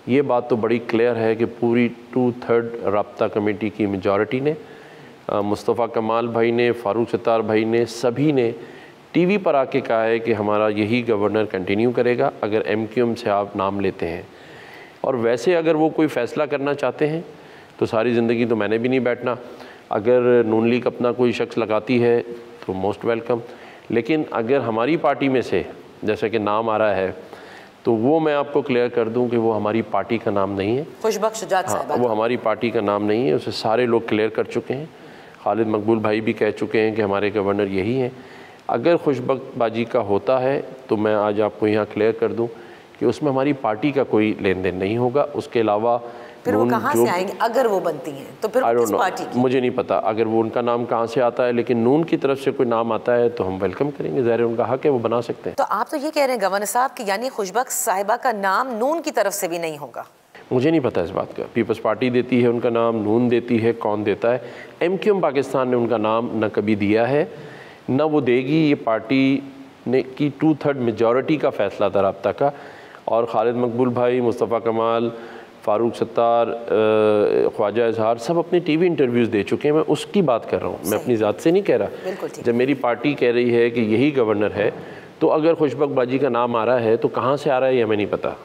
ये बात तो बड़ी क्लियर है कि पूरी 2/3 राब्ता कमेटी की मेजॉरिटी ने, मुस्तफ़ा कमाल भाई ने, फ़ारूक सत्तार भाई ने, सभी ने टीवी पर आके कहा है कि हमारा यही गवर्नर कंटिन्यू करेगा अगर MQM से आप नाम लेते हैं। और वैसे अगर वो कोई फ़ैसला करना चाहते हैं तो सारी ज़िंदगी तो मैंने भी नहीं बैठना। अगर नून लीग अपना कोई शख्स लगाती है तो मोस्ट वेलकम, लेकिन अगर हमारी पार्टी में से जैसे कि नाम आ रहा है तो वो मैं आपको क्लियर कर दूं कि वो हमारी पार्टी का नाम नहीं है। खुशबख्श शुजात साहब, वो हमारी पार्टी का नाम नहीं है, उसे सारे लोग क्लियर कर चुके हैं। खालिद मकबूल भाई भी कह चुके हैं कि हमारे गवर्नर यही हैं। अगर खुशबख्शबाजी का होता है तो मैं आज आपको यहाँ क्लियर कर दूं कि उसमें हमारी पार्टी का कोई लेन देन नहीं होगा। उसके अलावा फिर वो कहाँ से आएंगे अगर वो बनती हैं तो फिर किस पार्टी की? मुझे नहीं पता अगर वो उनका नाम कहाँ से आता है, लेकिन नून की तरफ से कोई नाम आता है तो हम वेलकम करेंगे। ज़ाहिर है उनका हक है, वो बना सकते हैं। तो आप तो ये कह रहे हैं गवर्नर साहब कि यानी खुशबख्श साहिबा का नाम नून की तरफ से भी नहीं होगा? मुझे नहीं पता इस बात का। पीपल्स पार्टी देती है उनका नाम, नून देती है, कौन देता है? MQM पाकिस्तान ने उनका नाम न कभी दिया है न वो देगी। ये पार्टी ने की 2/3 मेजॉरिटी का फ़ैसला था राब्ता का। और खालिद मकबूल भाई, मुस्तफ़ा कमाल, फ़ारूक सत्तार, ख्वाजा इजहार सब अपने टीवी इंटरव्यूज़ दे चुके हैं। मैं उसकी बात कर रहा हूँ, मैं अपनी ज़ात से नहीं कह रहा। जब मेरी पार्टी कह रही है कि यही गवर्नर है तो अगर खुशबख्शबाजी का नाम आ रहा है तो कहाँ से आ रहा है ये हमें नहीं पता।